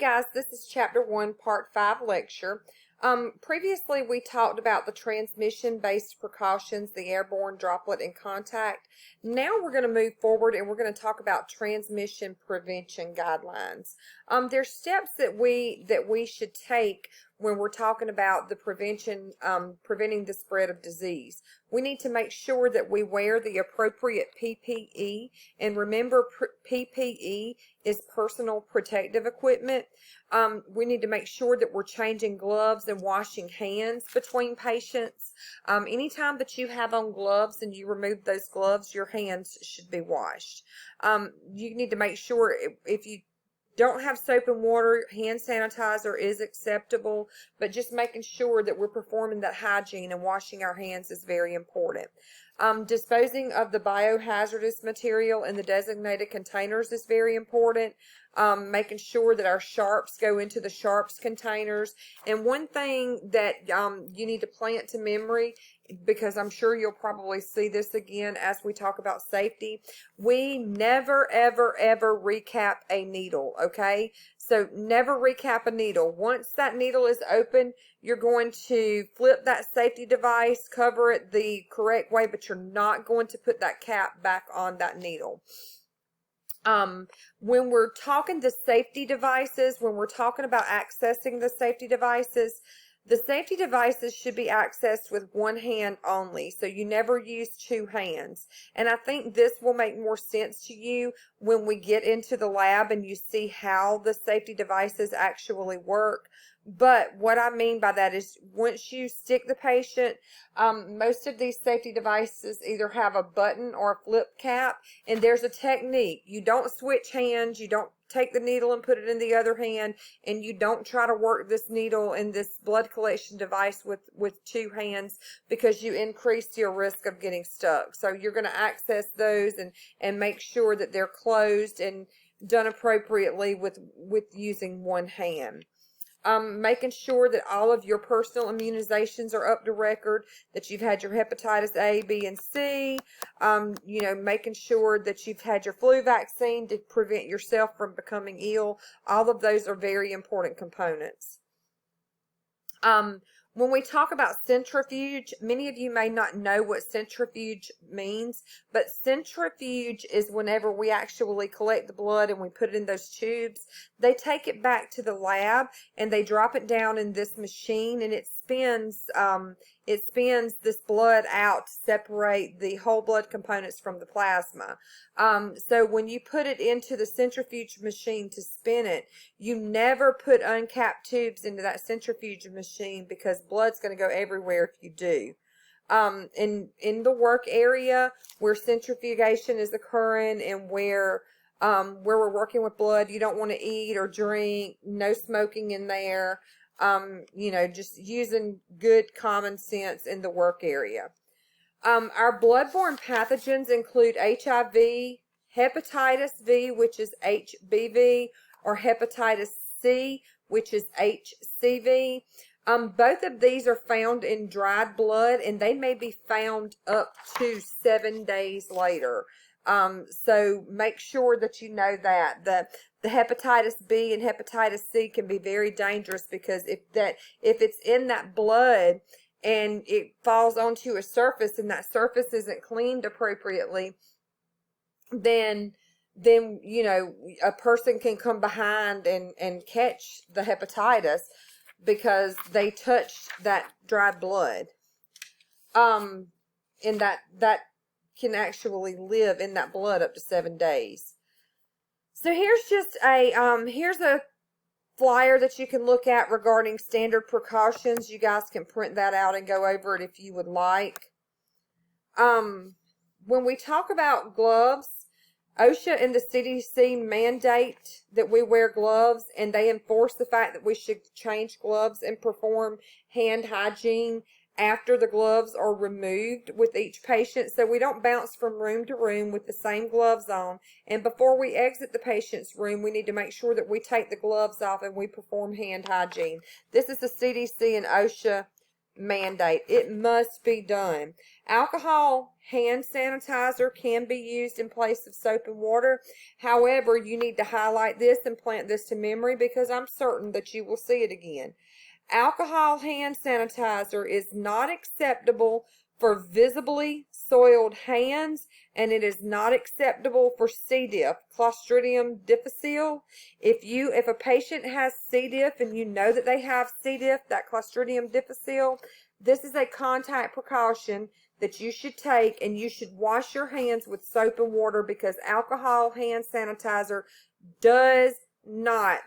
guys, this is Chapter 1, Part 5 lecture. Previously we talked about the transmission-based precautions, the airborne, droplet, and contact. Now we're going to move forward and we're going to talk about transmission prevention guidelines. There's steps that we should take when we're talking about the preventing the spread of disease. We need to make sure that we wear the appropriate PPE, and remember PPE is personal protective equipment. We need to make sure that we're changing gloves and washing hands between patients. Anytime that you have on gloves and you remove those gloves, your hands should be washed. You need to make sure if you don't have soap and water, hand sanitizer is acceptable, but just making sure that we're performing that hygiene and washing our hands is very important. Disposing of the biohazardous material in the designated containers is very important. Making sure that our sharps go into the sharps containers. And one thing that you need to plant to memory, because I'm sure you'll probably see this again as we talk about safety, we never, ever, ever recap a needle, okay? So never recap a needle. Once that needle is open, you're going to flip that safety device, cover it the correct way, but you're not going to put that cap back on that needle. When we're talking the safety devices, when we're talking about accessing the safety devices should be accessed with one hand only. So you never use two hands. And I think this will make more sense to you when we get into the lab and you see how the safety devices actually work. But what I mean by that is once you stick the patient, most of these safety devices either have a button or a flip cap, and there's a technique. You don't switch hands, you don't take the needle and put it in the other hand, and you don't try to work this needle in this blood collection device with two hands, because you increase your risk of getting stuck. So you're going to access those and make sure that they're closed and done appropriately with using one hand. Making sure that all of your personal immunizations are up to record, that you've had your hepatitis A, B, and C, making sure that you've had your flu vaccine to prevent yourself from becoming ill. All of those are very important components. When we talk about centrifuge, many of you may not know what centrifuge means, but centrifuge is whenever we actually collect the blood and we put it in those tubes. They take it back to the lab and they drop it down in this machine, and it spins this blood out to separate the whole blood components from the plasma. So when you put it into the centrifuge machine to spin it, you never put uncapped tubes into that centrifuge machine, because blood's going to go everywhere if you do. In the work area where centrifugation is occurring and where we're working with blood, you don't want to eat or drink, no smoking in there. Just using good common sense in the work area. Our bloodborne pathogens include HIV, hepatitis V, which is HBV, or hepatitis C, which is HCV. Both of these are found in dried blood, and they may be found up to 7 days later. So make sure that you know that. The hepatitis B and hepatitis C can be very dangerous, because if it's in that blood and it falls onto a surface and that surface isn't cleaned appropriately, then a person can come behind and catch the hepatitis because they touched that dry blood. And that can actually live in that blood up to 7 days. So here's just here's a flyer that you can look at regarding standard precautions. You guys can print that out and go over it if you would like. When we talk about gloves, OSHA and the CDC mandate that we wear gloves, and they enforce the fact that we should change gloves and perform hand hygiene after the gloves are removed with each patient, so we don't bounce from room to room with the same gloves on. And before we exit the patient's room, we need to make sure that we take the gloves off and we perform hand hygiene. This is the CDC and OSHA mandate. It must be done. Alcohol hand sanitizer can be used in place of soap and water. However, you need to highlight this and plant this to memory because I'm certain that you will see it again. Alcohol hand sanitizer is not acceptable for visibly soiled hands, and it is not acceptable for C. diff, Clostridium difficile. If a patient has C. diff and you know that they have C. diff, that Clostridium difficile, this is a contact precaution that you should take, and you should wash your hands with soap and water because alcohol hand sanitizer does not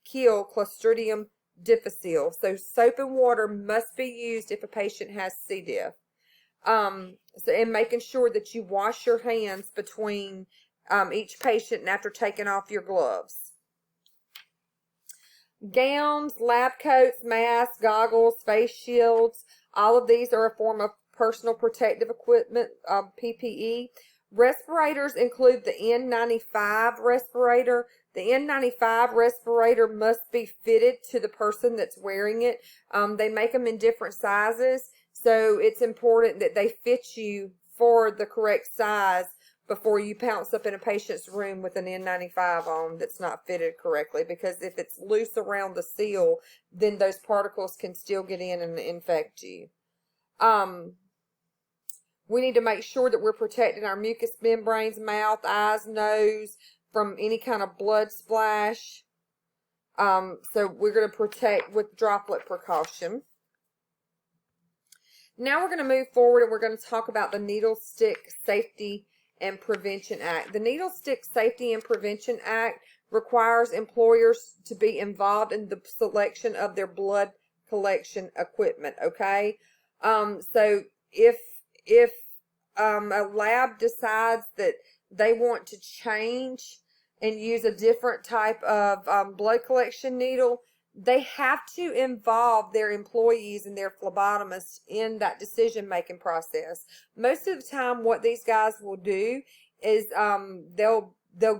kill Clostridium difficile. So soap and water must be used if a patient has C. diff. And making sure that you wash your hands between each patient and after taking off your gloves. Gowns, lab coats, masks, goggles, face shields, all of these are a form of personal protective equipment, PPE. Respirators include the N95 respirator. The N95 respirator must be fitted to the person that's wearing it. They make them in different sizes, so it's important that they fit you for the correct size before you pounce up in a patient's room with an N95 on that's not fitted correctly, because if it's loose around the seal, then those particles can still get in and infect you. We need to make sure that we're protecting our mucous membranes, mouth, eyes, nose from any kind of blood splash. So we're going to protect with droplet precaution. Now we're going to move forward and we're going to talk about the Needle Stick Safety and Prevention Act. The Needle Stick Safety and Prevention Act requires employers to be involved in the selection of their blood collection equipment, okay? So if a lab decides that they want to change and use a different type of blood collection needle, they have to involve their employees and their phlebotomists in that decision-making process. Most of the time, what these guys will do is they'll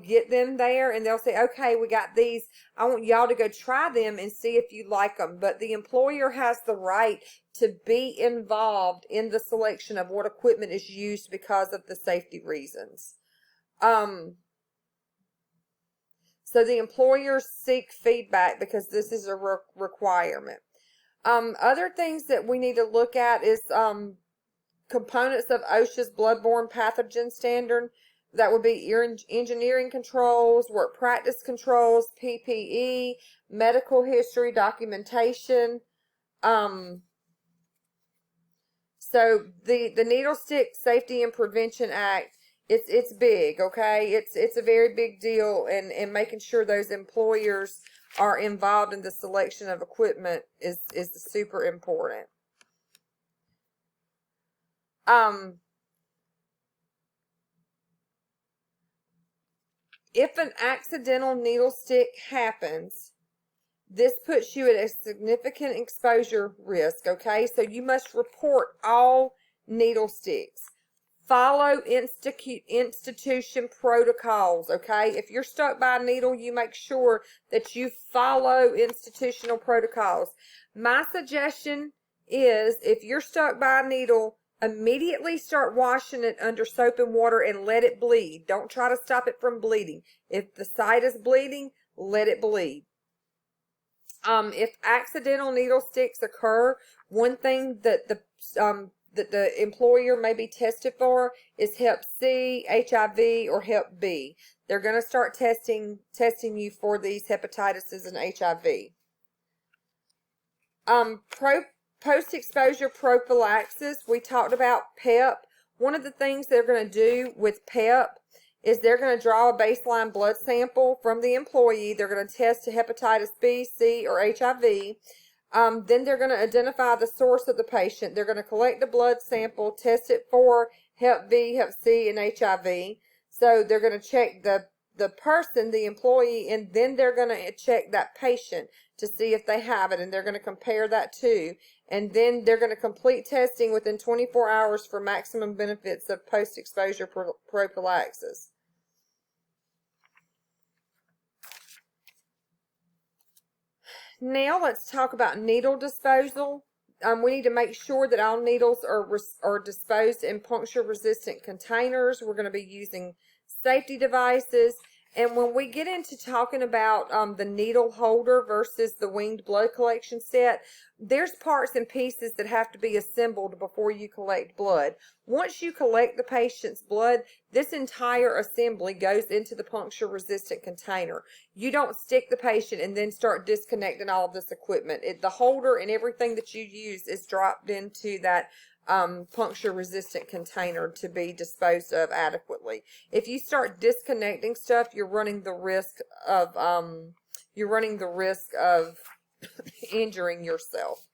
get them there and they'll say, okay, we got these. I want y'all to go try them and see if you like them. But the employer has the right to be involved in the selection of what equipment is used because of the safety reasons. So the employers seek feedback because this is a requirement. Other things that we need to look at is components of OSHA's bloodborne pathogen standard. That would be engineering controls, work practice controls, PPE, medical history documentation. So the Needle Stick Safety and Prevention Act, it's big, okay? It's a very big deal, and making sure those employers are involved in the selection of equipment is super important. If an accidental needle stick happens, this puts you at a significant exposure risk, okay? So you must report all needle sticks. Follow institution protocols, okay? If you're stuck by a needle, you make sure that you follow institutional protocols. My suggestion is, if you're stuck by a needle, immediately start washing it under soap and water and let it bleed. Don't try to stop it from bleeding. If the site is bleeding, let it bleed. If accidental needle sticks occur, one thing that the employer may be tested for is Hep C, HIV, or Hep B. They're going to start testing you for these hepatitis and HIV. Post-exposure prophylaxis, we talked about PEP. One of the things they're going to do with PEP is they're going to draw a baseline blood sample from the employee. They're going to test to hepatitis B, C, or HIV. Then they're going to identify the source of the patient. They're going to collect the blood sample, test it for Hep B, Hep C, and HIV. So they're going to check the person, the employee, and then they're going to check that patient to see if they have it, and they're going to compare that too. And then they're going to complete testing within 24 hours for maximum benefits of post-exposure prophylaxis. Now let's talk about needle disposal. We need to make sure that all needles are disposed in puncture-resistant containers. We're going to be using safety devices. And when we get into talking about the needle holder versus the winged blood collection set, there's parts and pieces that have to be assembled before you collect blood. Once you collect the patient's blood, this entire assembly goes into the puncture-resistant container. You don't stick the patient and then start disconnecting all of this equipment. The holder and everything that you use is dropped into that puncture-resistant container to be disposed of adequately. If you start disconnecting stuff, you're running the risk of injuring yourself.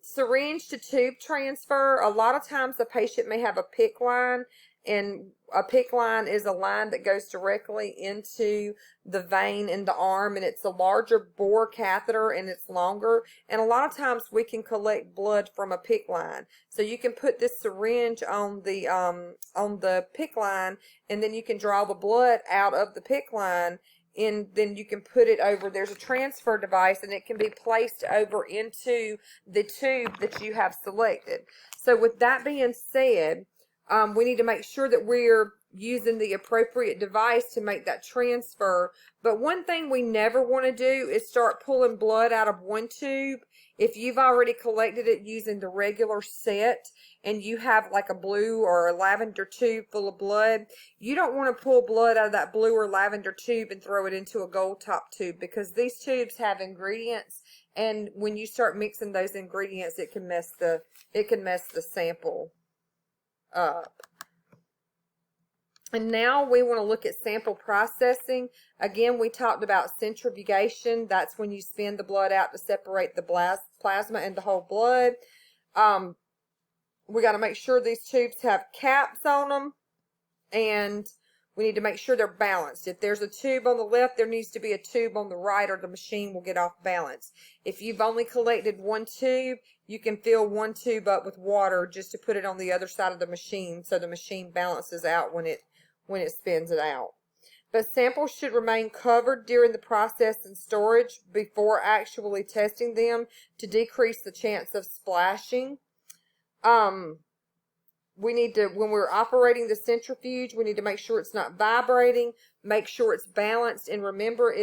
Syringe to tube transfer. A lot of times the patient may have a PICC line, and a PICC line is a line that goes directly into the vein in the arm, and it's a larger bore catheter and it's longer. And a lot of times we can collect blood from a PICC line. So you can put this syringe on the PICC line, and then you can draw the blood out of the PICC line, and then you can put it over. There's a transfer device, and it can be placed over into the tube that you have selected. So with that being said, we need to make sure that we're using the appropriate device to make that transfer. But one thing we never want to do is start pulling blood out of one tube. If you've already collected it using the regular set and you have like a blue or a lavender tube full of blood, you don't want to pull blood out of that blue or lavender tube and throw it into a gold top tube, because these tubes have ingredients, and when you start mixing those ingredients, it can mess the sample up. And now we want to look at sample processing. Again, we talked about centrifugation. That's when you spin the blood out to separate the plasma and the whole blood. We got to make sure these tubes have caps on them, and we need to make sure they're balanced. If there's a tube on the left, there needs to be a tube on the right, or the machine will get off balance. If you've only collected one tube, you can fill one tube up with water just to put it on the other side of the machine, so the machine balances out when it spins it out. But samples should remain covered during the process and storage before actually testing them to decrease the chance of splashing. We need to, when we're operating the centrifuge, we need to make sure it's not vibrating, make sure it's balanced, and remember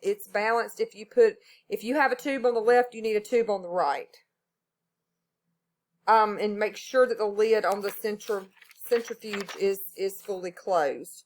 it's balanced. If you have a tube on the left, you need a tube on the right. And make sure that the lid on the centrifuge is fully closed.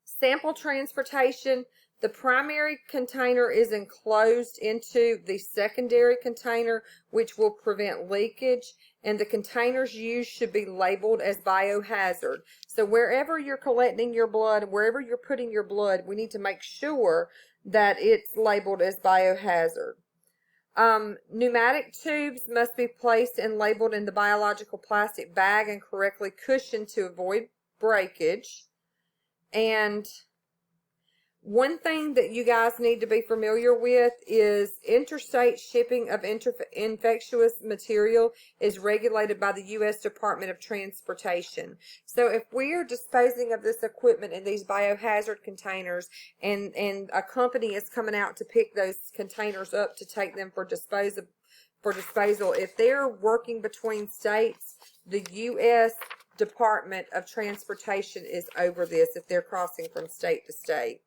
Sample transportation. The primary container is enclosed into the secondary container, which will prevent leakage, and the containers used should be labeled as biohazard. So wherever you're collecting your blood, wherever you're putting your blood, we need to make sure that it's labeled as biohazard. Pneumatic tubes must be placed and labeled in the biological plastic bag and correctly cushioned to avoid breakage. And one thing that you guys need to be familiar with is interstate shipping of infectious material is regulated by the U.S. Department of Transportation. So if we are disposing of this equipment in these biohazard containers, and a company is coming out to pick those containers up to take them for disposal, if they're working between states, the U.S. Department of Transportation is over this if they're crossing from state to state.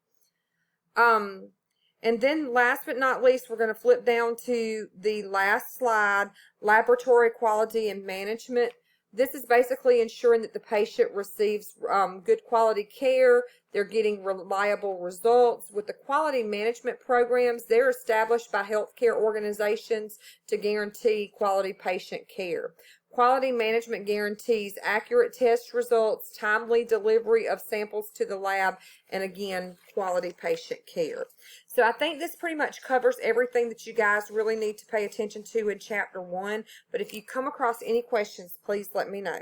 And then last but not least, we're going to flip down to the last slide, laboratory quality and management. This is basically ensuring that the patient receives good quality care, they're getting reliable results. With the quality management programs, they're established by healthcare organizations to guarantee quality patient care. Quality management guarantees accurate test results, timely delivery of samples to the lab, and again, quality patient care. So I think this pretty much covers everything that you guys really need to pay attention to in Chapter 1. But if you come across any questions, please let me know.